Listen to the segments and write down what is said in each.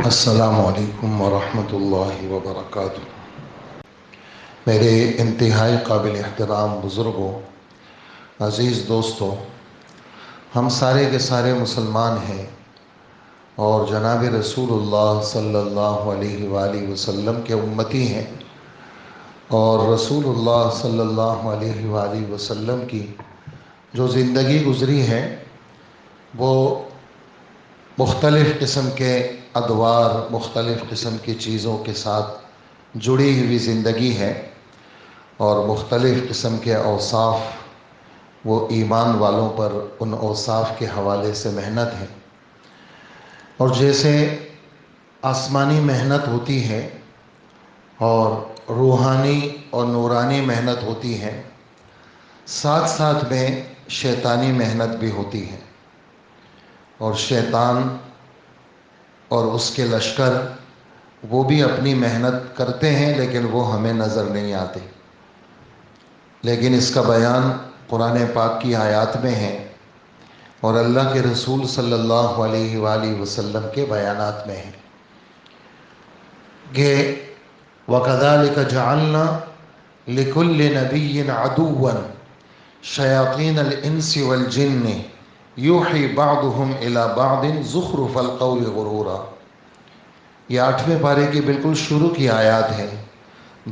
السلام علیکم ورحمۃ اللہ وبرکاتہ۔ میرے انتہائی قابل احترام بزرگوں، عزیز دوستوں، ہم سارے کے سارے مسلمان ہیں اور جناب رسول اللہ صلی اللہ علیہ وآلہ وسلم کے امتی ہیں، اور رسول اللہ صلی اللہ علیہ وآلہ وسلم کی جو زندگی گزری ہے وہ مختلف قسم کے ادوار، مختلف قسم کی چیزوں کے ساتھ جڑی ہوئی زندگی ہے، اور مختلف قسم کے اوصاف وہ ایمان والوں پر ان اوصاف کے حوالے سے محنت ہے۔ اور جیسے آسمانی محنت ہوتی ہے اور روحانی اور نورانی محنت ہوتی ہے، ساتھ ساتھ میں شیطانی محنت بھی ہوتی ہے، اور شیطان اور اس کے لشکر وہ بھی اپنی محنت کرتے ہیں، لیکن وہ ہمیں نظر نہیں آتے، لیکن اس کا بیان قرآن پاک کی آیات میں ہے اور اللہ کے رسول صلی اللہ علیہ وآلہ وسلم کے بیانات میں ہے کہ وَكَذَلِكَ جَعَلْنَا لِكُلِّ نَبِيٍّ عَدُوًّا شَيَاطِينَ الْإِنسِ وَالْجِنِّ یوحی بعضهم الی بعض زخرف القول غرورا۔ یہ 8ویں پارے کی بالکل شروع کی آیات ہے،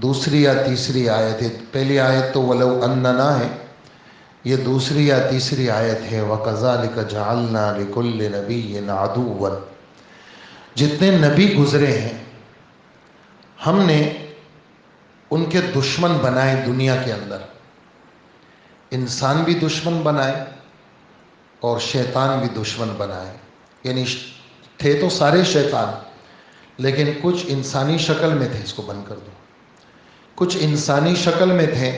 دوسری یا تیسری آیت ہے۔ پہلی آیت تو ولو اننا ہے، یہ دوسری یا تیسری آیت ہے وَكَذَلِكَ جَعَلْنَا لِكُلِّ نَبِيٍّ عَدُوًّا۔ جتنے نبی گزرے ہیں ہم نے ان کے دشمن بنائے، دنیا کے اندر انسان بھی دشمن بنائے اور شیطان بھی دشمن بنائے، یعنی تھے تو سارے شیطان، لیکن کچھ انسانی شکل میں تھے، اس کو بند کر دو، کچھ انسانی شکل میں تھے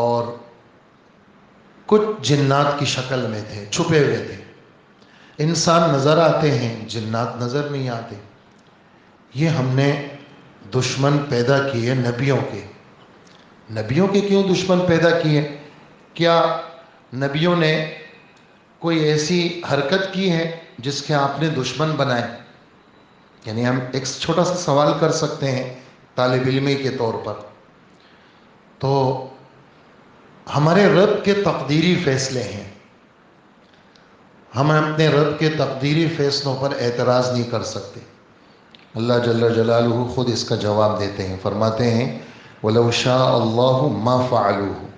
اور کچھ جنات کی شکل میں تھے، چھپے ہوئے تھے۔ انسان نظر آتے ہیں، جنات نظر نہیں آتے۔ یہ ہم نے دشمن پیدا کیے نبیوں کے۔ نبیوں کے کیوں دشمن پیدا کیے؟ کیا نبیوں نے کوئی ایسی حرکت کی ہے جس کے آپ نے دشمن بنائے؟ یعنی ہم ایک چھوٹا سا سوال کر سکتے ہیں طالب علمی کے طور پر، تو ہمارے رب کے تقدیری فیصلے ہیں، ہم اپنے رب کے تقدیری فیصلوں پر اعتراض نہیں کر سکتے۔ اللہ جل جلالہ خود اس کا جواب دیتے ہیں، فرماتے ہیں وَلَوْ شَاءَ اللَّهُ مَا فَعَلُوهُ،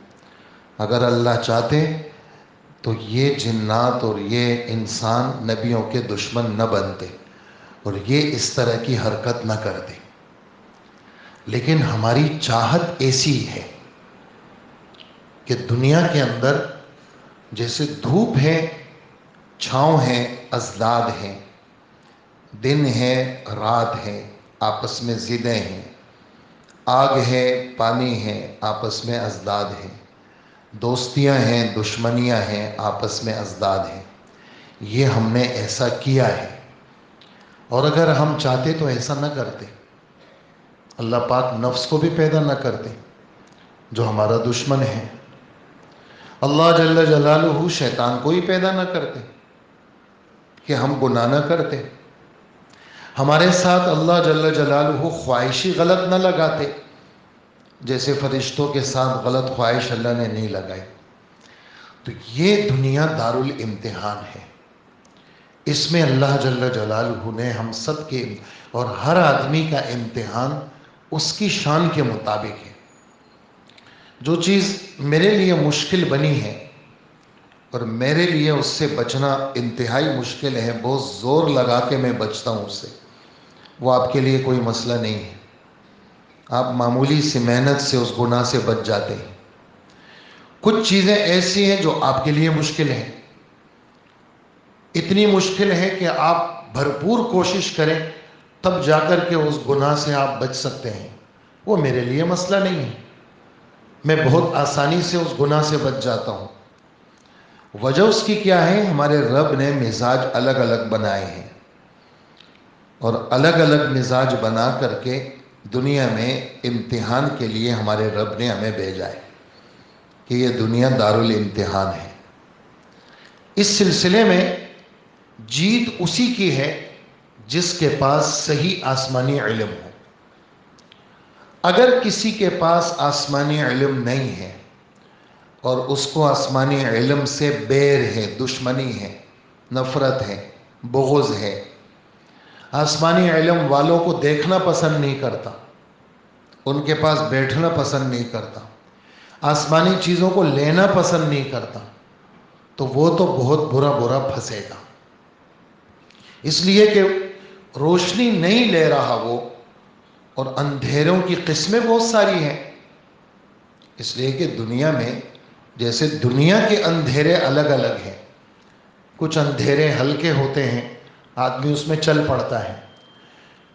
اگر اللہ چاہتے تو یہ جنات اور یہ انسان نبیوں کے دشمن نہ بنتے اور یہ اس طرح کی حرکت نہ کرتے، لیکن ہماری چاہت ایسی ہے کہ دنیا کے اندر جیسے دھوپ ہے، چھاؤں ہے، ازداد ہیں، دن ہے، رات ہے، آپس میں ضدیں ہیں، آگ ہے، پانی ہے، آپس میں ازداد ہیں، دوستیاں ہیں، دشمنیاں ہیں، آپس میں ازداد ہیں۔ یہ ہم نے ایسا کیا ہے، اور اگر ہم چاہتے تو ایسا نہ کرتے۔ اللہ پاک نفس کو بھی پیدا نہ کرتے جو ہمارا دشمن ہے، اللہ جل جلالہ شیطان کو ہی پیدا نہ کرتے کہ ہم گناہ نہ کرتے، ہمارے ساتھ اللہ جل جلالہ خواہشی غلط نہ لگاتے جیسے فرشتوں کے ساتھ غلط خواہش اللہ نے نہیں لگائی۔ تو یہ دنیا دارالامتحان ہے، اس میں اللہ جل جلالہ نے ہم سب کے اور ہر آدمی کا امتحان اس کی شان کے مطابق ہے۔ جو چیز میرے لیے مشکل بنی ہے اور میرے لیے اس سے بچنا انتہائی مشکل ہے، بہت زور لگا کے میں بچتا ہوں اس سے، وہ آپ کے لیے کوئی مسئلہ نہیں ہے، آپ معمولی سی محنت سے اس گناہ سے بچ جاتے ہیں۔ کچھ چیزیں ایسی ہیں جو آپ کے لیے مشکل ہیں، اتنی مشکل ہے کہ آپ بھرپور کوشش کریں تب جا کر کے اس گناہ سے آپ بچ سکتے ہیں، وہ میرے لیے مسئلہ نہیں ہے، میں بہت آسانی سے اس گناہ سے بچ جاتا ہوں۔ وجہ اس کی کیا ہے؟ ہمارے رب نے مزاج الگ الگ بنائے ہیں، اور الگ الگ مزاج بنا کر کے دنیا میں امتحان کے لیے ہمارے رب نے ہمیں بھیجا ہے کہ یہ دنیا دارالامتحان ہے۔ اس سلسلے میں جیت اسی کی ہے جس کے پاس صحیح آسمانی علم ہو. اگر کسی کے پاس آسمانی علم نہیں ہے اور اس کو آسمانی علم سے بیر ہے، دشمنی ہے، نفرت ہے، بغض ہے، آسمانی علم والوں کو دیکھنا پسند نہیں کرتا، ان کے پاس بیٹھنا پسند نہیں کرتا، آسمانی چیزوں کو لینا پسند نہیں کرتا، تو وہ تو بہت برا پھنسے گا. اس لیے کہ روشنی نہیں لے رہا وہ، اور اندھیروں کی قسمیں بہت ساری ہیں. اس لیے کہ دنیا میں جیسے دنیا کے اندھیرے الگ الگ ہیں. کچھ اندھیرے ہلکے ہوتے ہیں، آدمی اس میں چل پڑتا ہے.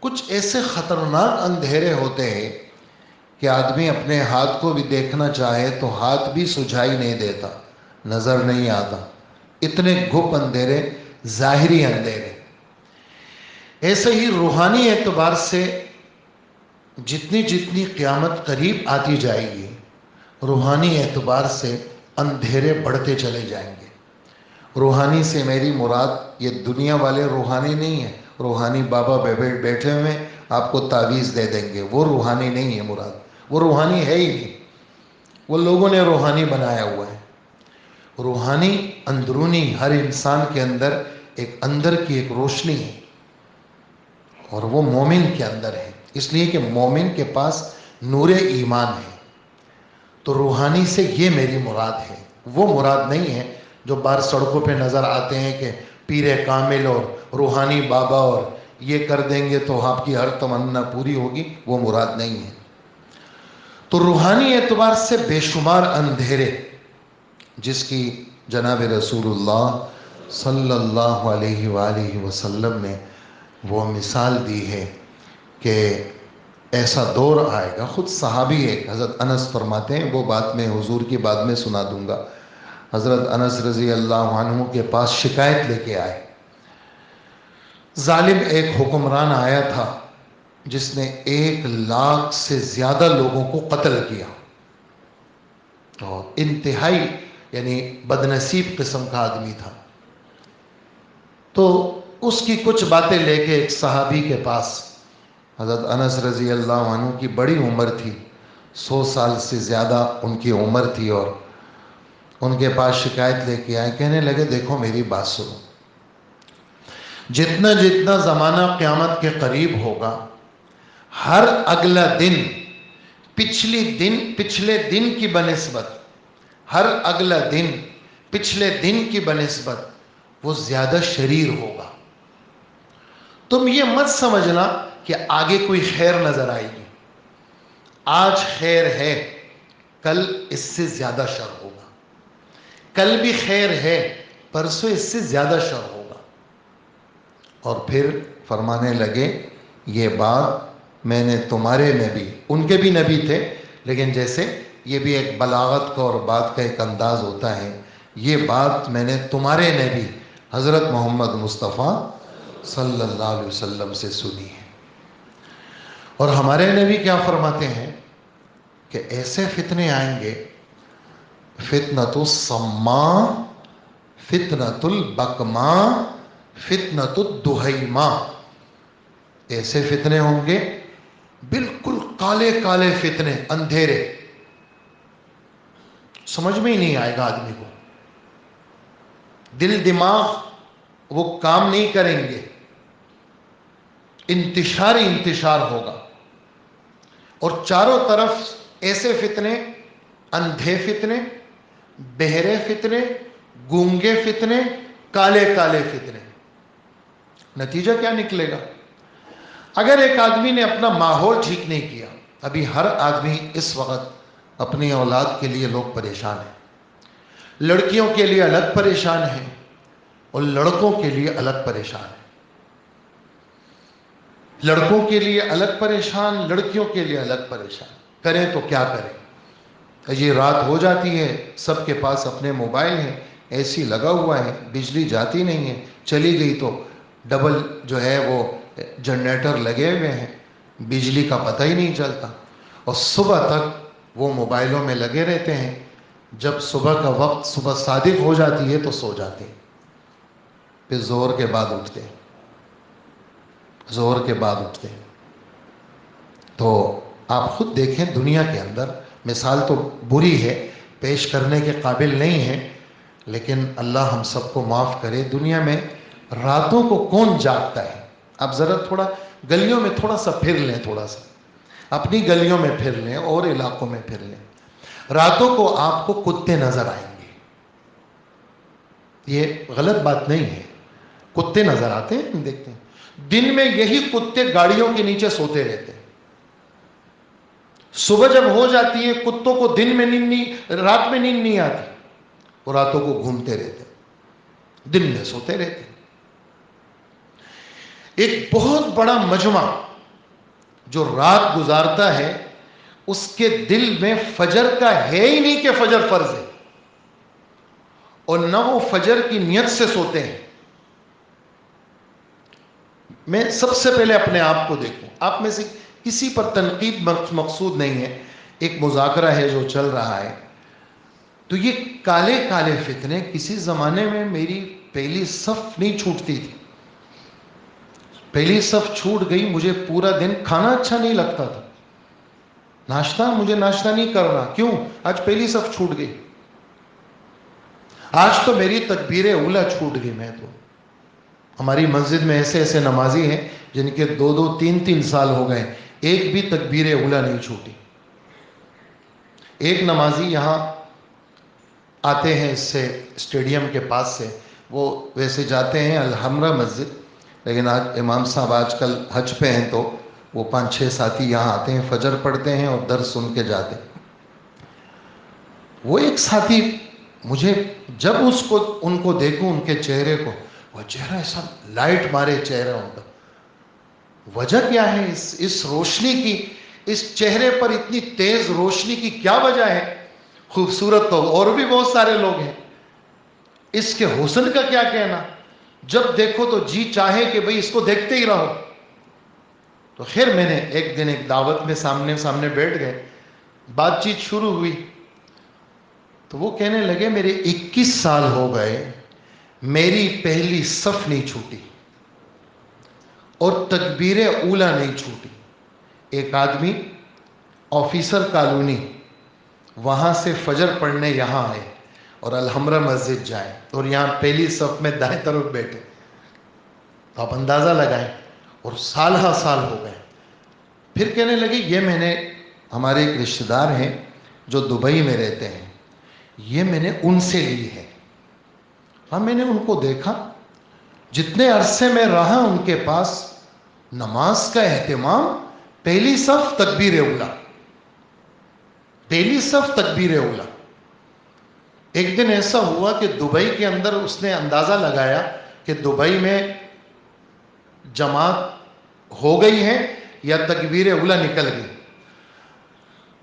کچھ ایسے خطرناک اندھیرے ہوتے ہیں کہ آدمی اپنے ہاتھ کو بھی دیکھنا چاہے تو ہاتھ بھی سجھائی نہیں دیتا، نظر نہیں آتا. اتنے گھپ اندھیرے، ظاہری اندھیرے. ایسے ہی روحانی اعتبار سے جتنی جتنی قیامت قریب آتی جائے گی، روحانی اعتبار سے اندھیرے بڑھتے چلے جائیں گے. روحانی سے میری مراد یہ دنیا والے روحانی نہیں ہیں. روحانی بابا بیٹھے ہوئے آپ کو تعویذ دے دیں گے، وہ روحانی نہیں ہے مراد. وہ روحانی ہے ہی نہیں، وہ لوگوں نے روحانی بنایا ہوا ہے. روحانی اندرونی ہر انسان کے اندر اندر کی ایک روشنی ہے، اور وہ مومن کے اندر ہے. اس لیے کہ مومن کے پاس نور ایمان ہے. تو روحانی سے یہ میری مراد ہے. وہ مراد نہیں ہے جو باہر سڑکوں پہ نظر آتے ہیں کہ پیر کامل اور روحانی بابا اور یہ کر دیں گے تو آپ کی ہر تمنا پوری ہوگی. وہ مراد نہیں ہے. تو روحانی اعتبار سے بے شمار اندھیرے، جس کی جناب رسول اللہ صلی اللہ علیہ وآلہ وسلم نے وہ مثال دی ہے کہ ایسا دور آئے گا. خود صحابی ہے حضرت انس فرماتے ہیں، وہ بات میں حضور کی بعد میں سنا دوں گا. حضرت انس رضی اللہ عنہ کے پاس شکایت لے کے آئے. ظالم ایک حکمران آیا تھا جس نے 1,00,000 سے زیادہ لوگوں کو قتل کیا، اور انتہائی یعنی بدنصیب قسم کا آدمی تھا. تو اس کی کچھ باتیں لے کے ایک صحابی کے پاس، حضرت انس رضی اللہ عنہ کی بڑی عمر تھی، 100 سال سے زیادہ ان کی عمر تھی، اور ان کے پاس شکایت لے کے آئے. کہنے لگے دیکھو میری بات سنو، جتنا جتنا زمانہ قیامت کے قریب ہوگا، ہر اگلا دن پچھلے دن کی بنسبت، ہر اگلا دن پچھلے دن کی بنسبت وہ زیادہ شریر ہوگا. تم یہ مت سمجھنا کہ آگے کوئی خیر نظر آئے گی. آج خیر ہے، کل اس سے زیادہ شر ہوگا. کل بھی خیر ہے، پرسوں اس سے زیادہ شر ہوگا. اور پھر فرمانے لگے یہ بات میں نے تمہارے نبی، ان کے بھی نبی تھے لیکن جیسے یہ بھی ایک بلاغت کا اور بات کا ایک انداز ہوتا ہے، یہ بات میں نے تمہارے نبی حضرت محمد مصطفیٰ صلی اللہ علیہ وسلم سے سنی ہے. اور ہمارے نبی کیا فرماتے ہیں کہ ایسے فتنے آئیں گے، فتنۃ الصما، فتنۃ البکما، فتنۃ الدہیما. ایسے فتنے ہوں گے، بالکل کالے کالے فتنے، اندھیرے، سمجھ میں ہی نہیں آئے گا آدمی کو. دل دماغ وہ کام نہیں کریں گے، انتشار ہوگا. اور چاروں طرف ایسے فتنے، اندھے فتنے، بہرے فتنے، گونگے فتنے، کالے کالے فتنے. نتیجہ کیا نکلے گا؟ اگر ایک آدمی نے اپنا ماحول ٹھیک نہیں کیا، ابھی ہر آدمی اس وقت اپنی اولاد کے لیے لوگ پریشان ہیں. لڑکیوں کے لیے الگ پریشان ہیں اور لڑکوں کے لیے الگ پریشان ہیں. لڑکوں کے لیے الگ پریشان، لڑکیوں کے لیے الگ پریشان. کریں تو کیا کریں؟ یہ رات ہو جاتی ہے، سب کے پاس اپنے موبائل ہیں، اے سی لگا ہوا ہے، بجلی جاتی نہیں ہے، چلی گئی تو ڈبل جو ہے وہ جنریٹر لگے ہوئے ہیں، بجلی کا پتہ ہی نہیں چلتا، اور صبح تک وہ موبائلوں میں لگے رہتے ہیں. جب صبح کا وقت، صبح صادق ہو جاتی ہے تو سو جاتے ہیں، پھر ظہر کے بعد اٹھتے ہیں. ظہر کے بعد اٹھتے ہیں. تو آپ خود دیکھیں دنیا کے اندر مثال تو بری ہے، پیش کرنے کے قابل نہیں ہے، لیکن اللہ ہم سب کو معاف کرے. دنیا میں راتوں کو کون جاگتا ہے؟ آپ ذرا تھوڑا گلیوں میں تھوڑا سا پھر لیں، تھوڑا سا اپنی گلیوں میں پھر لیں اور علاقوں میں پھر لیں. راتوں کو آپ کو کتے نظر آئیں گے. یہ غلط بات نہیں ہے، کتے نظر آتے ہیں، ہم دیکھتے ہیں. دن میں یہی کتے گاڑیوں کے نیچے سوتے رہتے ہیں. صبح جب ہو جاتی ہے کتوں کو دن میں رات میں نیند نہیں آتی، وہ راتوں کو گھومتے رہتے، دن میں سوتے رہتے. ایک بہت بڑا مجمع جو رات گزارتا ہے اس کے دل میں فجر کا ہے ہی نہیں کہ فجر فرض ہے، اور نہ وہ فجر کی نیت سے سوتے ہیں. میں سب سے پہلے اپنے آپ کو دیکھوں، آپ میں سے کسی پر تنقید مقصود نہیں ہے، ایک مذاکرہ ہے جو چل رہا ہے. تو یہ کالے کالے فتنے، کسی زمانے میں میری پہلی صف نہیں چھوٹتی تھی، پہلی صف چھوٹ گئی، مجھے پورا دن کھانا اچھا نہیں لگتا تھا، مجھے ناشتہ نہیں کرنا. کیوں؟ آج پہلی صف چھوٹ گئی. آج تو میری تکبیر اولی چھوٹ گئی. میں تو ہماری مسجد میں ایسے ایسے نمازی ہیں جن کے 2-3 سال ہو گئے، ایک بھی تکبیر اولی نہیں چھوٹی. ایک نمازی یہاں آتے ہیں اس سے اسٹیڈیم کے پاس سے، وہ ویسے جاتے ہیں الحمرہ مسجد، لیکن آج امام صاحب آج کل حج پہ ہیں تو وہ 5-6 ساتھی یہاں آتے ہیں، فجر پڑھتے ہیں اور درس سن کے جاتے ہیں. وہ ایک ساتھی مجھے جب ان کو دیکھوں، ان کے چہرے کو، وہ چہرہ ایسا لائٹ مارے چہرہ ان کا. وجہ کیا ہے اس روشنی کی؟ اس چہرے پر اتنی تیز روشنی کی کیا وجہ ہے؟ خوبصورت تو اور بھی بہت سارے لوگ ہیں، اس کے حسن کا کیا کہنا؟ جب دیکھو تو جی چاہے کہ بھئی اس کو دیکھتے ہی رہو. تو خیر میں نے ایک دن ایک دعوت میں سامنے بیٹھ گئے، بات چیت شروع ہوئی. تو وہ کہنے لگے میرے 21 سال ہو گئے، میری پہلی صف نہیں چھوٹی اور تکبیر اولی نہیں چھوٹی. ایک آدمی آفیسر کالونی، وہاں سے فجر پڑھنے یہاں آئے اور الحمرہ مسجد جائیں اور یہاں پہلی صف میں دائیں طرف بیٹھے. تو آپ اندازہ لگائیں، اور سال ہا سال ہو گئے. پھر کہنے لگے یہ میں نے، ہمارے ایک رشتہ دار ہیں جو دبئی میں رہتے ہیں، یہ میں نے ان سے لی ہے. ہاں میں نے ان کو دیکھا، جتنے عرصے میں رہا ان کے پاس، نماز کا اہتمام، پہلی صف تکبیر اولی، پہلی صف تکبیر اولی. ایک دن ایسا ہوا کہ دبئی کے اندر اس نے اندازہ لگایا کہ دبئی میں جماعت ہو گئی ہے یا تکبیر اولی نکل گئی،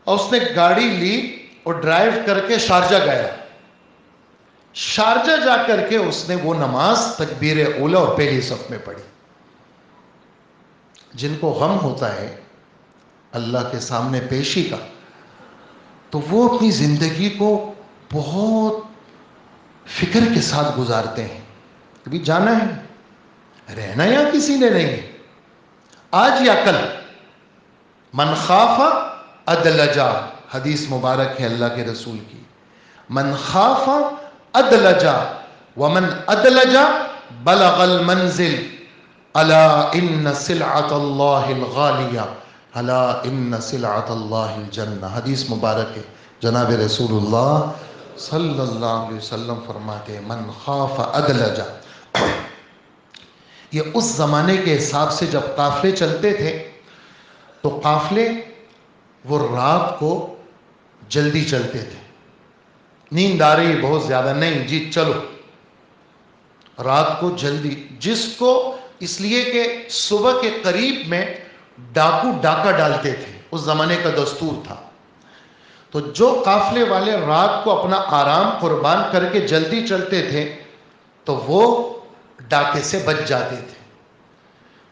اور اس نے گاڑی لی اور ڈرائیو کر کے شارجہ گیا. شارجہ جا کر کے اس نے وہ نماز تکبیر اولی اور پہلی صف میں پڑھی. جن کو غم ہوتا ہے اللہ کے سامنے پیشی کا، تو وہ اپنی زندگی کو بہت فکر کے ساتھ گزارتے ہیں. کبھی جانا ہے، رہنا یا کسی نے نہیں، آج یا کل. من خاف ادلجا، حدیث مبارک ہے اللہ کے رسول کی. من خاف ادلجا ومن ادلجا بلغ المنزل الا ان سلعۃ اللہ الغالیہ الا ان سلعۃ اللہ الجنہ. حدیث مبارک ہے، جناب رسول اللہ صلی اللہ علیہ وسلم فرماتے ہیں من خاف ادلجا. یہ اس زمانے کے حساب سے جب قافلے چلتے تھے تو قافلے وہ رات کو جلدی چلتے تھے. نیند آ رہی بہت زیادہ، نہیں جی چلو رات کو جلدی، جس کو اس لیے کہ صبح کے قریب میں ڈاکو ڈاکہ ڈالتے تھے، اس زمانے کا دستور تھا. تو جو قافلے والے رات کو اپنا آرام قربان کر کے جلدی چلتے تھے تو وہ ڈاکے سے بچ جاتے تھے.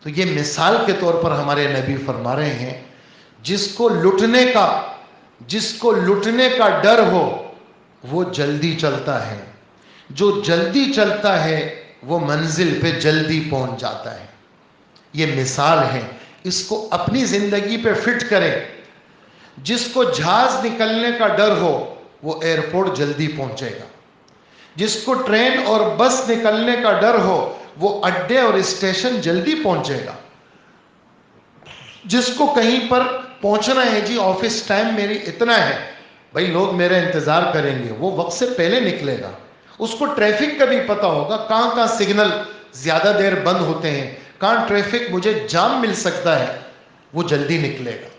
تو یہ مثال کے طور پر ہمارے نبی فرما رہے ہیں، جس کو لٹنے کا ڈر ہو وہ جلدی چلتا ہے، جو جلدی چلتا ہے وہ منزل پہ جلدی پہنچ جاتا ہے. یہ مثال ہے، اس کو اپنی زندگی پہ فٹ کریں۔ جس کو جہاز نکلنے کا ڈر ہو وہ ایئرپورٹ جلدی پہنچے گا، جس کو ٹرین اور بس نکلنے کا ڈر ہو وہ اڈے اور اسٹیشن جلدی پہنچے گا، جس کو کہیں پر پہنچنا ہے، جی آفس ٹائم میری اتنا ہے بھائی لوگ میرا انتظار کریں گے، وہ وقت سے پہلے نکلے گا۔ اس کو ٹریفک کا بھی پتہ ہوگا، کہاں کہاں سگنل زیادہ دیر بند ہوتے ہیں، کہاں ٹریفک مجھے جام مل سکتا ہے، وہ جلدی نکلے گا۔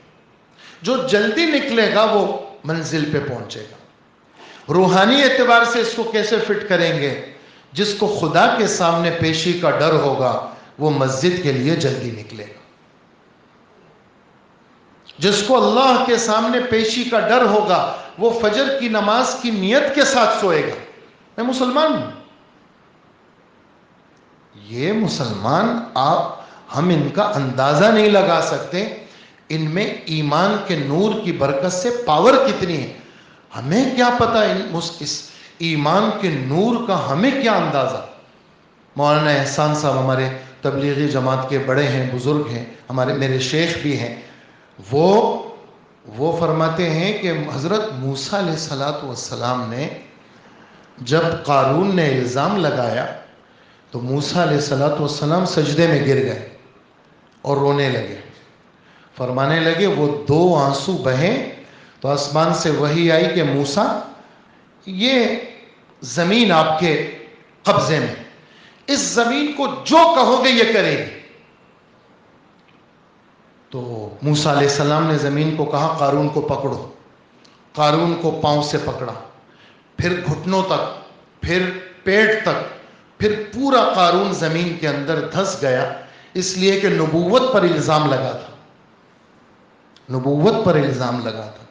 جو جلدی نکلے گا وہ منزل پہ پہنچے گا۔ روحانی اعتبار سے اس کو کیسے فٹ کریں گے؟ جس کو خدا کے سامنے پیشی کا ڈر ہوگا وہ مسجد کے لیے جلدی نکلے گا، جس کو اللہ کے سامنے پیشی کا ڈر ہوگا وہ فجر کی نماز کی نیت کے ساتھ سوئے گا، میں مسلمان ہوں۔ یہ مسلمان ہم ان کا اندازہ نہیں لگا سکتے، ان میں ایمان کے نور کی برکت سے پاور کتنی ہے، ہمیں کیا پتا اس ایمان کے نور کا ہمیں کیا اندازہ۔ مولانا احسان صاحب ہمارے تبلیغی جماعت کے بڑے ہیں، بزرگ ہیں، میرے شیخ بھی ہیں، وہ فرماتے ہیں کہ حضرت موسیٰ علیہ السلام نے جب قارون نے الزام لگایا تو موسیٰ علیہ السلام سجدے میں گر گئے اور رونے لگے، فرمانے لگے وہ 2 آنسو بہیں تو آسمان سے وحی آئی کہ موسیٰ یہ زمین آپ کے قبضے میں، اس زمین کو جو کہو گے یہ کرے گی۔ تو موسیٰ علیہ السلام نے زمین کو کہا قارون کو پکڑو، قارون کو پاؤں سے پکڑا، پھر گھٹنوں تک، پھر پیٹ تک، پھر پورا قارون زمین کے اندر دھس گیا، اس لیے کہ نبوت پر الزام لگا تھا، نبوت پر الزام لگا تھا۔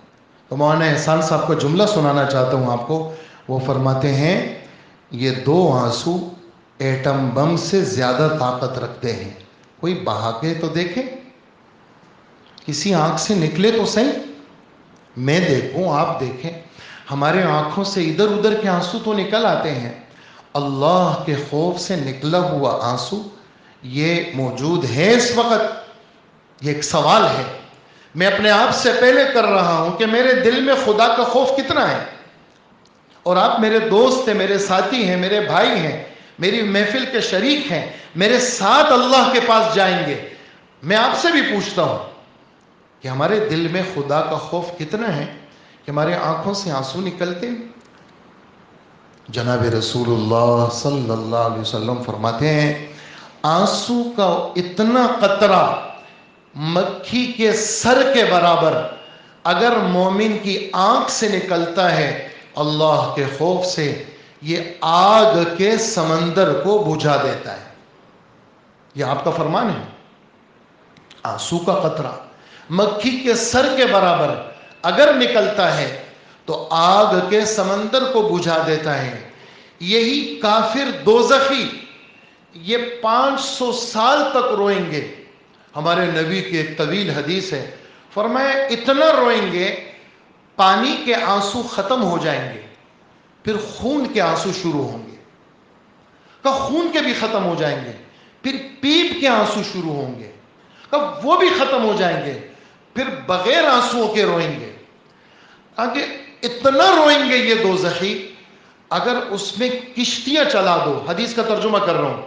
تو مولانا احسان صاحب کو جملہ سنانا چاہتا ہوں آپ کو، وہ فرماتے ہیں یہ 2 آنسو ایٹم بم سے زیادہ طاقت رکھتے ہیں، کوئی بہا کے تو دیکھیں، کسی آنکھ سے نکلے تو صحیح، میں دیکھوں آپ دیکھیں، ہمارے آنکھوں سے ادھر ادھر کے آنسو تو نکل آتے ہیں، اللہ کے خوف سے نکلا ہوا آنسو یہ موجود ہے اس وقت؟ یہ ایک سوال ہے، میں اپنے آپ سے پہلے کر رہا ہوں کہ میرے دل میں خدا کا خوف کتنا ہے، اور آپ میرے دوست ہیں، میرے ساتھی ہیں، میرے بھائی ہیں، میری محفل کے شریک ہیں، میرے ساتھ اللہ کے پاس جائیں گے، میں آپ سے بھی پوچھتا ہوں کہ ہمارے دل میں خدا کا خوف کتنا ہے کہ ہمارے آنکھوں سے آنسو نکلتے ہیں۔ جناب رسول اللہ صلی اللہ علیہ وسلم فرماتے ہیں آنسو کا اتنا قطرہ مکھی کے سر کے برابر اگر مومن کی آنکھ سے نکلتا ہے اللہ کے خوف سے، یہ آگ کے سمندر کو بجھا دیتا ہے۔ یہ آپ کا فرمان ہے، آنسو کا قطرہ مکھی کے سر کے برابر اگر نکلتا ہے تو آگ کے سمندر کو بجھا دیتا ہے۔ یہی کافر دوزخی یہ 500 سال تک روئیں گے۔ ہمارے نبی کی ایک طویل حدیث ہے، فرمایا اتنا روئیں گے پانی کے آنسو ختم ہو جائیں گے، پھر خون کے آنسو شروع ہوں گے، کب خون کے بھی ختم ہو جائیں گے، پھر پیپ کے آنسو شروع ہوں گے، کب وہ بھی ختم ہو جائیں گے، پھر بغیر آنسوؤں کے روئیں گے۔ آگے اتنا روئیں گے یہ دوزخی، اگر اس میں کشتیاں چلا دو، حدیث کا ترجمہ کر رہا ہوں،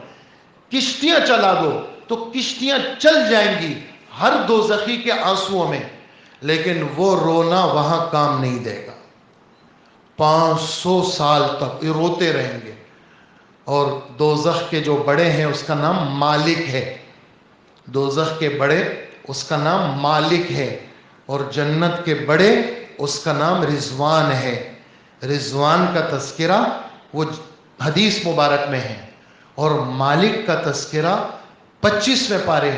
کشتیاں چلا دو تو کشتیاں چل جائیں گی ہر دوزخی کے آنسوؤں میں، لیکن وہ رونا وہاں کام نہیں دے گا۔ 500 سال تک یہ روتے رہیں گے۔ اور دوزخ کے جو بڑے ہیں اس کا نام مالک ہے، دوزخ کے بڑے اس کا نام مالک ہے، اور جنت کے بڑے اس کا نام رضوان ہے۔ رضوان کا تذکرہ وہ حدیث مبارک میں ہے، اور مالک کا تذکرہ 25ویں پارے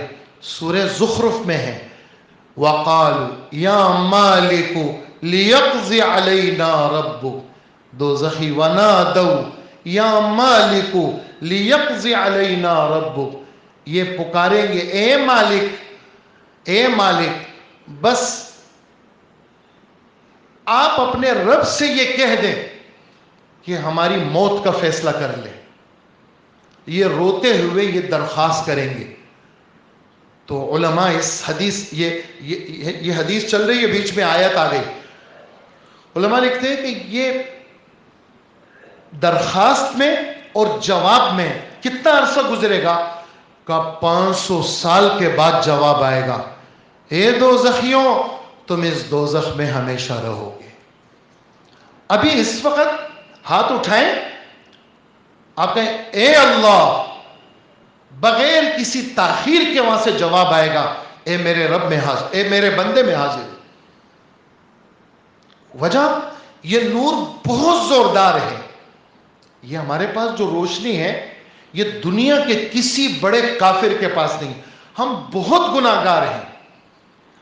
سورہ زخرف میں ہے۔ وَقَالُوا يَا مَالِكُ لِيَقْضِ عَلَيْنَا رَبُّكَ، دوزخی وَنَادَوْا يَا مَالِكُ لِيَقْضِ عَلَيْنَا رَبُّكَ، یہ پکاریں گے اے مالک، اے مالک، بس آپ اپنے رب سے یہ کہہ دیں کہ ہماری موت کا فیصلہ کر لے۔ یہ روتے ہوئے یہ درخواست کریں گے تو علماء اس حدیث یہ حدیث چل رہی ہے، بیچ میں آیت آ گئی. علماء لکھتے ہیں کہ یہ درخواست میں اور جواب میں کتنا عرصہ گزرے گا؟ کہ 500 سال کے بعد جواب آئے گا. اے دوزخیوں، تم اس دوزخ میں ہمیشہ رہو گے. ابھی اس وقت ہاتھ اٹھائیں، آپ کہیں اے اللہ، بغیر کسی تاخیر کے وہاں سے جواب آئے گا، اے میرے رب میں حاضر، اے میرے بندے میں حاضر. وجہ یہ نور بہت زوردار ہے. یہ ہمارے پاس جو روشنی ہے یہ دنیا کے کسی بڑے کافر کے پاس نہیں. ہم بہت گناہگار ہیں،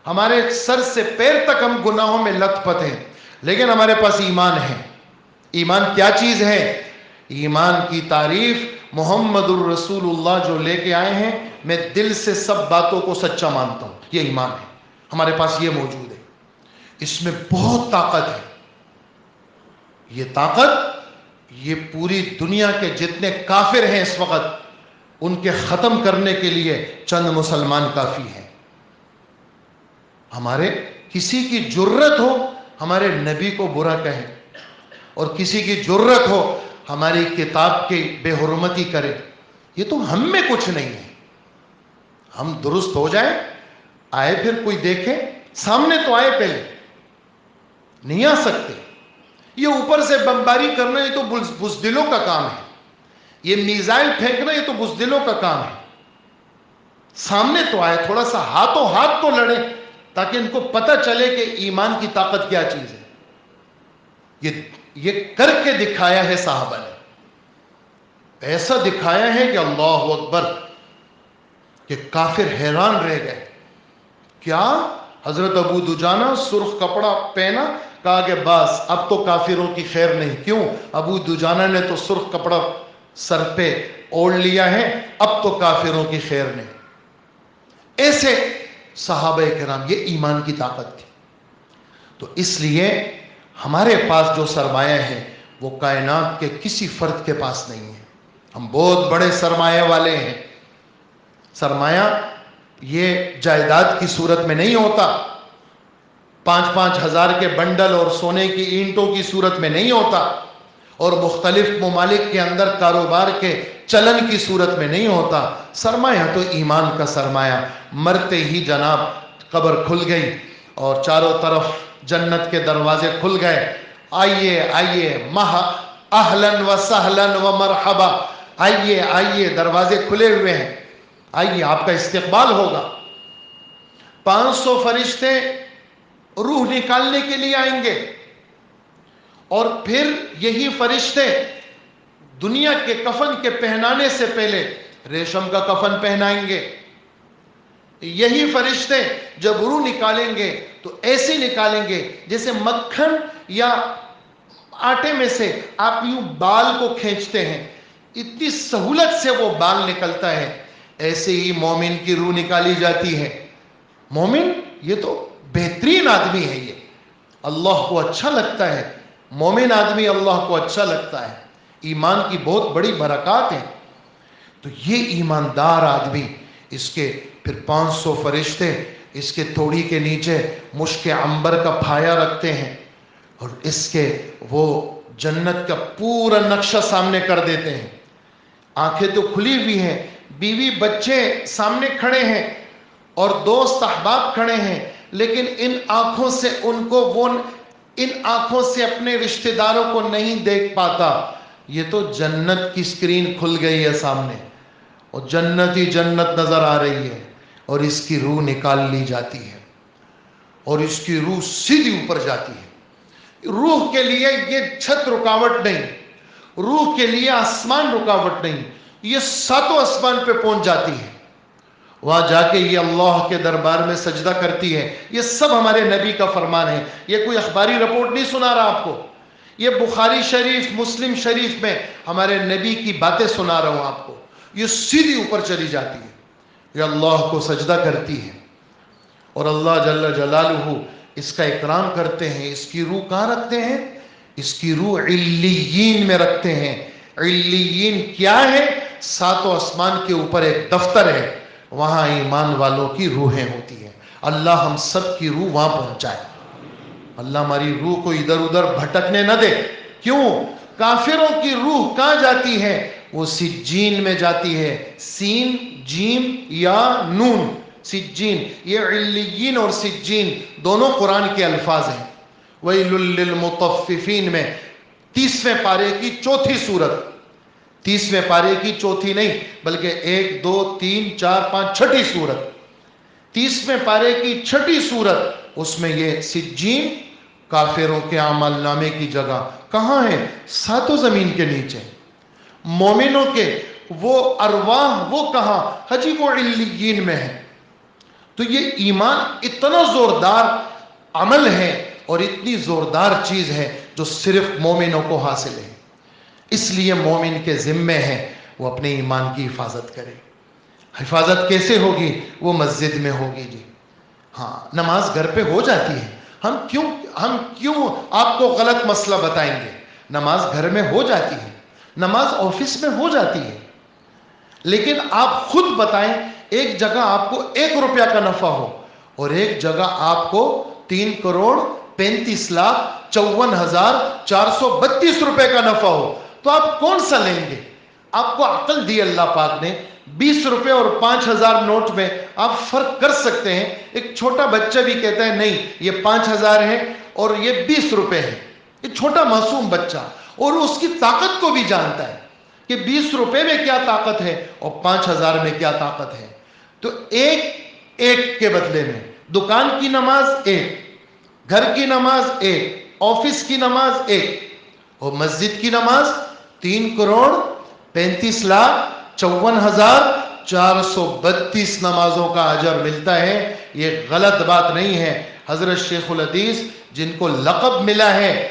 ہمارے سر سے پیر تک ہم گناہوں میں لت پت ہیں، لیکن ہمارے پاس ایمان ہے. ایمان کیا چیز ہے؟ ایمان کی تعریف محمد الرسول اللہ جو لے کے آئے ہیں، میں دل سے سب باتوں کو سچا مانتا ہوں، یہ ایمان ہے. ہمارے پاس یہ موجود ہے. اس میں بہت طاقت ہے. یہ طاقت یہ پوری دنیا کے جتنے کافر ہیں اس وقت، ان کے ختم کرنے کے لیے چند مسلمان کافی ہیں. ہمارے کسی کی جرت ہو ہمارے نبی کو برا کہے، اور کسی کی جرت ہو ہماری کتاب کی بے حرمتی کرے، یہ تو ہم میں کچھ نہیں ہے. ہم درست ہو جائیں، آئے پھر کوئی دیکھے، سامنے تو آئے، پہلے نہیں آ سکتے. یہ اوپر سے بمباری کرنا یہ تو بزدلوں کا کام ہے. یہ میزائل پھینکنا یہ تو بزدلوں کا کام ہے. سامنے تو آئے، تھوڑا سا ہاتھوں ہاتھ تو لڑے، تاکہ ان کو پتہ چلے کہ ایمان کی طاقت کیا چیز ہے. یہ کر کے دکھایا ہے صحابہ نے. ایسا دکھایا ہے کہ اللہ اکبر، کہ کافر حیران رہ گئے. کیا؟ حضرت ابو دجانہ سرخ کپڑا پہنا، کہا کہ بس اب تو کافروں کی خیر نہیں. کیوں؟ ابو دجانہ نے تو سرخ کپڑا سر پہ اوڑھ لیا ہے، اب تو کافروں کی خیر نہیں. ایسے صحابہ کرام، یہ ایمان کی طاقت تھی. تو اس لیے ہمارے پاس جو سرمایہ ہے وہ کائنات کے کسی فرد کے پاس نہیں ہے. ہم بہت بڑے سرمایہ والے ہیں. سرمایہ یہ جائیداد کی صورت میں نہیں ہوتا، 5-5 ہزار کے بنڈل اور سونے کی اینٹوں کی صورت میں نہیں ہوتا، اور مختلف ممالک کے اندر کاروبار کے چلن کی صورت میں نہیں ہوتا. سرمایہ تو ایمان کا سرمایہ. مرتے ہی جناب قبر کھل گئی اور چاروں طرف جنت کے دروازے کھل گئے. آئیے آئیے، اہلاً و سہلاً و مرحبا، آئیے آئیے، دروازے کھلے ہوئے ہیں، آئیے، آپ کا استقبال ہوگا. 500 فرشتے روح نکالنے کے لیے آئیں گے، اور پھر یہی فرشتے دنیا کے کفن کے پہنانے سے پہلے ریشم کا کفن پہنائیں گے. یہی فرشتے جب روح نکالیں گے تو ایسے نکالیں گے جیسے مکھن یا آٹے میں سے آپ یوں بال کو کھینچتے ہیں، اتنی سہولت سے وہ بال نکلتا ہے. ایسے ہی مومن کی روح نکالی جاتی ہے. مومن یہ تو بہترین آدمی ہے، یہ اللہ کو اچھا لگتا ہے. مومن آدمی اللہ کو اچھا لگتا ہے. ایمان کی بہت بڑی برکات ہیں. تو یہ ایماندار آدمی، اس کے پھر 500 فرشتے اس کے توڑی کے نیچے مشک عنبر کا پھایا رکھتے ہیں، اور اس کے وہ جنت کا پورا نقشہ سامنے کر دیتے ہیں. آنکھیں تو کھلی ہوئی ہیں، بیوی بچے سامنے کھڑے ہیں اور دوست احباب کھڑے ہیں، لیکن ان آنکھوں سے ان آنکھوں سے اپنے رشتہ داروں کو نہیں دیکھ پاتا. یہ تو جنت کی سکرین کھل گئی ہے سامنے، اور جنت ہی جنت نظر آ رہی ہے، اور اس کی روح نکال لی جاتی ہے، اور اس کی روح سیدھی اوپر جاتی ہے. روح کے لیے یہ چھت رکاوٹ نہیں، روح کے لیے آسمان رکاوٹ نہیں، یہ 7 آسمان پہ پہنچ جاتی ہے. وہاں جا کے یہ اللہ کے دربار میں سجدہ کرتی ہے. یہ سب ہمارے نبی کا فرمان ہے. یہ کوئی اخباری رپورٹ نہیں سنا رہا آپ کو، یہ بخاری شریف مسلم شریف میں ہمارے نبی کی باتیں سنا رہا ہوں آپ کو. یہ سیدھی اوپر چلی جاتی ہے، یہ اللہ کو سجدہ کرتی ہے، اور اللہ جل جلالہ اس کا اکرام کرتے ہیں. اس کی روح کہاں رکھتے ہیں؟ اس کی روح علیین میں رکھتے ہیں. علیین کیا ہے؟ 7 آسمان کے اوپر ایک دفتر ہے. وہاں ایمان والوں کی روحیں ہوتی ہیں. اللہ ہم سب کی روح وہاں پہنچائے. اللہ ہماری روح کو ادھر ادھر بھٹکنے نہ دے. کیوں؟ کافروں کی روح کہاں جاتی ہے؟ وہ سجین میں جاتی ہے. سین جیم یا نون سجین. یہ علیین اور سجین دونوں قرآن کے الفاظ ہیں. ویل للمطففین میں 30ویں پارے کی چوتھی سورت، 30ویں پارے کی چوتھی نہیں بلکہ 1 2 3 4 5 چھٹی سورت، 30ویں پارے کی چھٹی سورت، اس میں یہ سجین کافروں کے اعمال نامے کی جگہ کہاں ہے؟ ساتوں زمین کے نیچے. مومنوں کے وہ ارواح وہ کہاں؟ حجی وہ علیین میں ہے. تو یہ ایمان اتنا زوردار عمل ہے اور اتنی زوردار چیز ہے جو صرف مومنوں کو حاصل ہے. اس لیے مومن کے ذمے ہے وہ اپنے ایمان کی حفاظت کرے. حفاظت کیسے ہوگی؟ وہ مسجد میں ہوگی. جی ہاں، نماز گھر پہ ہو جاتی ہے. ہم کیوں آپ کو غلط مسئلہ بتائیں گے؟ نماز گھر میں ہو جاتی ہے، نماز آفس میں ہو جاتی ہے. لیکن آپ خود بتائیں، ایک جگہ آپ کو 1 روپیہ کا نفع ہو اور ایک جگہ آپ کو 3,35,54,432 روپے کا نفع ہو، تو آپ کون سا لیں گے؟ آپ کو عقل دی اللہ پاک نے. 20 روپے اور 5,000 نوٹ میں آپ فرق کر سکتے ہیں. ایک چھوٹا بچہ بھی کہتا ہے نہیں یہ 5,000 ہے اور یہ 20 روپے ہے. یہ چھوٹا معصوم بچہ، اور اس کی طاقت کو بھی جانتا ہے کہ 20 روپے میں کیا طاقت ہے اور 5,000 میں کیا طاقت ہے. تو ایک کے بدلے میں دکان کی نماز 1، گھر کی نماز 1، آفس کی نماز 1، اور مسجد کی نماز 3,35,54,432 نمازوں کا اجر ملتا ہے. یہ غلط بات نہیں ہے. حضرت شیخ الحدیث جن کو لقب ملا ہے،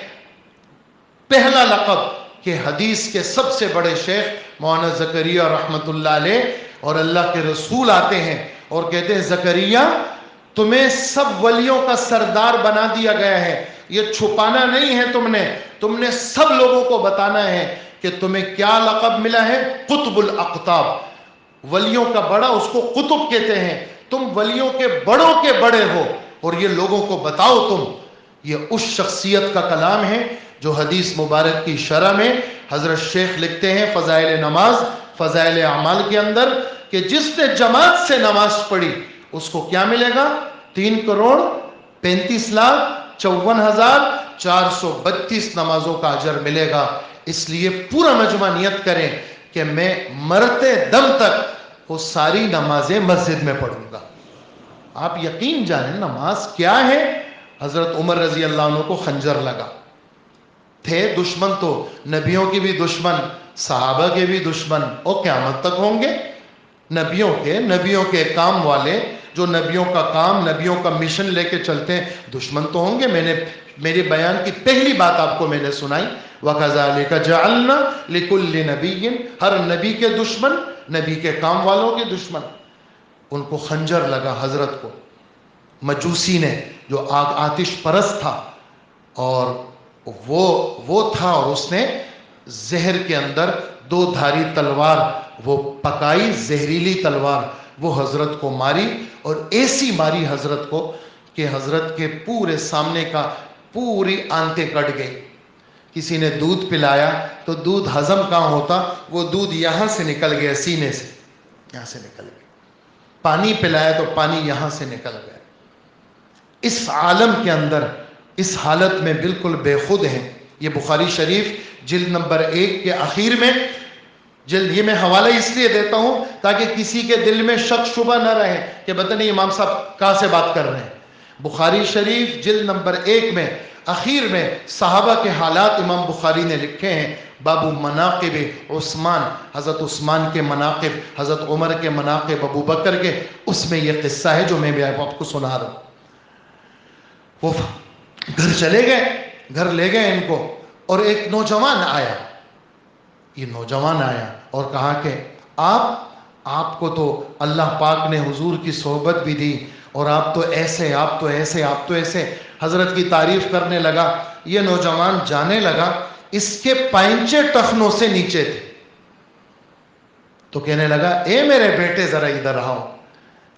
پہلا لقب کہ حدیث کے سب سے بڑے شیخ مولانا زکریا رحمت اللہ علیہ، اور اللہ کے رسول آتے ہیں اور کہتے ہیں زکریا تمہیں سب ولیوں کا سردار بنا دیا گیا ہے. یہ چھپانا نہیں ہے، تم نے سب لوگوں کو بتانا ہے کہ تمہیں کیا لقب ملا ہے. قطب الاقطاب، ولیوں کا بڑا، اس کو قطب کہتے ہیں. تم ولیوں کے بڑوں کے بڑے ہو اور یہ لوگوں کو بتاؤ تم. یہ اس شخصیت کا کلام ہے جو حدیث مبارک کی شرح میں حضرت شیخ لکھتے ہیں فضائل نماز، فضائل اعمال کے اندر، کہ جس نے جماعت سے نماز پڑھی اس کو کیا ملے گا؟ 3,35,54,432 نمازوں کا اجر ملے گا. اس لیے پورا مجمع نیت کریں کہ میں مرتے دم تک وہ ساری نمازیں مسجد میں پڑھوں گا. آپ یقین جانیں نماز کیا ہے. حضرت عمر رضی اللہ عنہ کو خنجر لگا. تھے دشمن تو نبیوں کے بھی دشمن، صحابہ کے بھی دشمن، اور قیامت تک ہوں گے. نبیوں کے کام والے جو نبیوں کا کام، نبیوں کا مشن لے کے چلتے ہیں، دشمن تو ہوں گے. میرے بیان کی پہلی بات آپ کو میں نے سنائی، وَكَذَلِكَ جَعَلْنَا لِكُلِّ نَبِيٍّ، ہر نبی کے دشمن، نبی کے کام والوں کے دشمن. ان کو خنجر لگا حضرت کو، مجوسی نے جو آتش پرست تھا، اور وہ تھا، اور اس نے زہر کے اندر 2 دھاری تلوار وہ پکائی، زہریلی تلوار، وہ حضرت کو ماری، اور ایسی ماری حضرت کو کہ حضرت کے پورے سامنے کا پوری آنتیں کٹ گئی. کسی نے دودھ پلایا تو دودھ ہضم کہاں ہوتا، وہ دودھ یہاں سے نکل گیا، سینے سے یہاں سے نکل گیا. پانی پلایا تو پانی یہاں سے نکل گیا. اس عالم کے اندر اس حالت میں بالکل بے خود ہیں. یہ بخاری شریف جلد نمبر 1 کے اخیر میں، یہ میں حوالہ اس لیے دیتا ہوں تاکہ کسی کے دل میں شک شبہ نہ رہے کہ پتہ نہیں امام صاحب کہاں سے بات کر رہے ہیں. بخاری شریف جلد نمبر 1 میں اخیر میں صحابہ کے حالات امام بخاری نے لکھے ہیں. باب مناقب عثمان، حضرت عثمان کے مناقب، حضرت عمر کے مناقب، ابو بکر کے، اس میں یہ قصہ ہے جو میں بھی آپ کو سنا رہا ہوں. وہ گھر چلے گئے، گھر لے گئے ان کو، اور ایک نوجوان آیا. یہ نوجوان آیا اور کہا کہ آپ کو تو اللہ پاک نے حضور کی صحبت بھی دی، اور آپ تو ایسے، آپ تو ایسے، آپ تو ایسے، حضرت کی تعریف کرنے لگا. یہ نوجوان جانے لگا، اس کے پائنچے ٹخنوں سے نیچے تھے. تو کہنے لگا اے میرے بیٹے ذرا ادھر آؤ.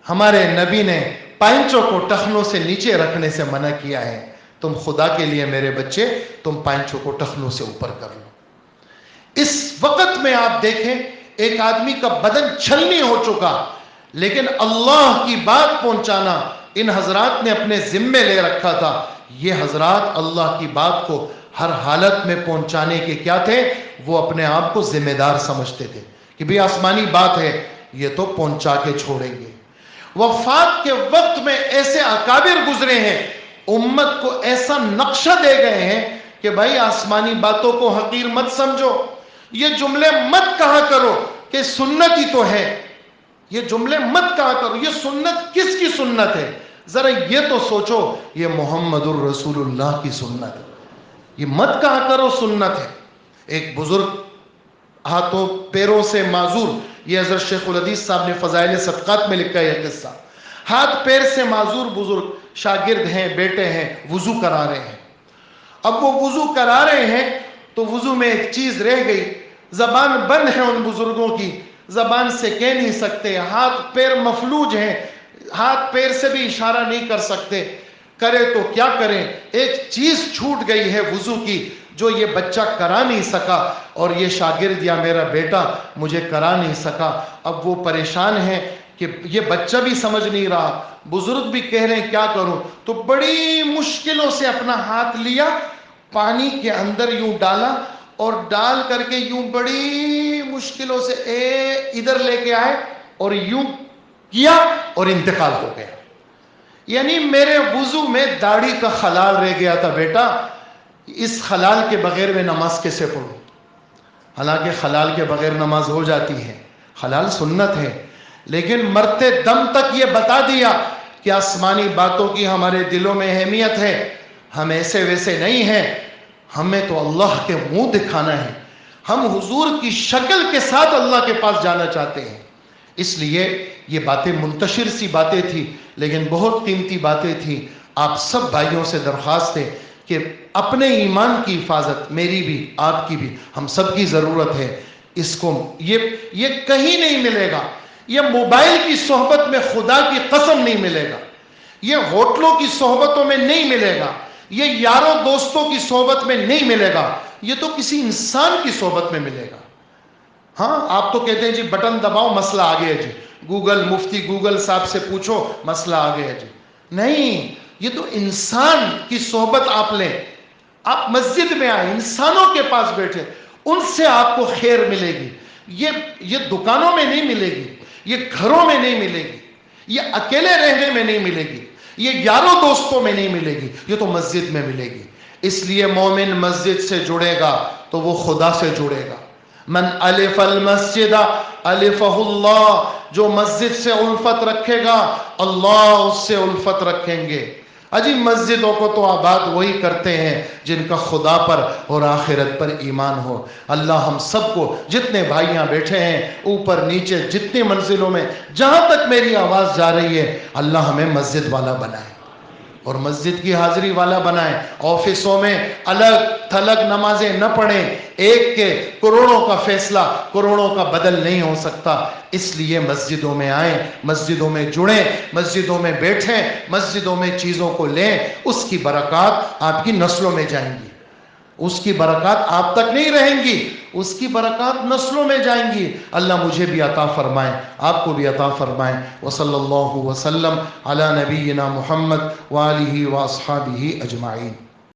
ہمارے نبی نے پائنچوں کو ٹخنوں سے نیچے رکھنے سے منع کیا ہے. تم خدا کے لیے میرے بچے تم پائنچوں کو ٹخنوں سے اوپر کر لو. اس وقت میں آپ دیکھیں ایک آدمی کا بدن چھلنی ہو چکا، لیکن اللہ کی بات پہنچانا ان حضرات نے اپنے ذمے لے رکھا تھا. یہ حضرات اللہ کی بات کو ہر حالت میں پہنچانے کے کیا تھے؟ وہ اپنے آپ کو ذمہ دار سمجھتے تھے کہ بھی آسمانی بات ہے یہ تو پہنچا کے چھوڑیں گے. وفات کے وقت میں ایسے اکابر گزرے ہیں، امت کو ایسا نقشہ دے گئے ہیں کہ بھائی آسمانی باتوں کو حقیر مت سمجھو، یہ جملے مت کہا کرو کہ سنت ہی تو ہے، یہ جملے مت کہا کرو، یہ سنت کس کی سنت ہے؟ ذرا یہ تو سوچو، یہ محمد الرسول اللہ کی سنت ہے، یہ مت کہا کرو سنت ہے. ایک بزرگ ہاتھوں پیروں سے معذور، یہ حضرت شیخ الحدیث صاحب نے فضائل صدقات میں لکھا ہے یہ قصہ. ہاتھ پیر سے معذور بزرگ، شاگرد ہیں، بیٹے ہیں، وضو کرا رہے ہیں. اب وہ وضو کرا رہے ہیں تو وضو میں ایک چیز رہ گئی، زبان بند ہے ان بزرگوں کی، زبان سے کہہ نہیں سکتے، ہاتھ پیر مفلوج ہیں، ہاتھ پیر سے بھی اشارہ نہیں کر سکتے، کرے تو کیا کریں؟ ایک چیز چھوٹ گئی ہے وضو کی جو یہ بچہ کرا نہیں سکا اور یہ شاگرد یا میرا بیٹا مجھے کرا نہیں سکا. اب وہ پریشان ہیں کہ یہ بچہ بھی سمجھ نہیں رہا، بزرگ بھی کہہ رہے ہیں کیا کروں. تو بڑی مشکلوں سے اپنا ہاتھ لیا، پانی کے اندر یوں ڈالا اور ڈال کر کے یوں بڑی مشکلوں سے ادھر لے کے آئے اور یوں کیا اور انتقال ہو گیا. یعنی میرے وضو میں داڑھی کا خلال رہ گیا تھا بیٹا، اس خلال کے بغیر میں نماز کیسے پڑھوں؟ حالانکہ خلال کے بغیر نماز ہو جاتی ہے، خلال سنت ہے، لیکن مرتے دم تک یہ بتا دیا کہ آسمانی باتوں کی ہمارے دلوں میں اہمیت ہے، ہم ایسے ویسے نہیں ہیں، ہمیں تو اللہ کے منہ دکھانا ہے، ہم حضور کی شکل کے ساتھ اللہ کے پاس جانا چاہتے ہیں. اس لیے یہ باتیں منتشر سی باتیں تھی لیکن بہت قیمتی باتیں تھیں. آپ سب بھائیوں سے درخواست ہے کہ اپنے ایمان کی حفاظت، میری بھی آپ کی بھی، ہم سب کی ضرورت ہے. اس کو یہ کہیں نہیں ملے گا، یہ موبائل کی صحبت میں خدا کی قسم نہیں ملے گا، یہ ہوٹلوں کی صحبتوں میں نہیں ملے گا، یہ یاروں دوستوں کی صحبت میں نہیں ملے گا، یہ تو کسی انسان کی صحبت میں ملے گا. ہاں آپ تو کہتے ہیں جی بٹن دباؤ مسئلہ آ گیا جی، گوگل مفتی گوگل صاحب سے پوچھو مسئلہ آ گیا جی. نہیں، یہ تو انسان کی صحبت آپ لیں. آپ مسجد میں آئیں، انسانوں کے پاس بیٹھے، ان سے آپ کو خیر ملے گی. یہ دکانوں میں نہیں ملے گی، یہ گھروں میں نہیں ملے گی، یہ اکیلے رہنے میں نہیں ملے گی، یہ یاروں دوستوں میں نہیں ملے گی، یہ تو مسجد میں ملے گی. اس لیے مومن مسجد سے جڑے گا تو وہ خدا سے جڑے گا. من الف المسجد الفہ اللہ، جو مسجد سے الفت رکھے گا اللہ اس سے الفت رکھیں گے. اجی مسجدوں کو تو آباد وہی کرتے ہیں جن کا خدا پر اور آخرت پر ایمان ہو. اللہ ہم سب کو، جتنے بھائیاں بیٹھے ہیں اوپر نیچے جتنی منزلوں میں، جہاں تک میری آواز جا رہی ہے، اللہ ہمیں مسجد والا بنائے اور مسجد کی حاضری والا بنائے. آفسوں میں الگ تھلگ نمازیں نہ پڑھیں، ایک کے کروڑوں کا فیصلہ کروڑوں کا بدل نہیں ہو سکتا. اس لیے مسجدوں میں آئیں، مسجدوں میں جڑیں، مسجدوں میں بیٹھیں، مسجدوں میں چیزوں کو لیں. اس کی برکات آپ کی نسلوں میں جائیں گی، اس کی برکات آپ تک نہیں رہیں گی، اس کی برکات نسلوں میں جائیں گی. اللہ مجھے بھی عطا فرمائے، آپ کو بھی عطا فرمائے. وصلی اللہ وسلم علی نبینا محمد وآلہ واصحابہ اجمعین.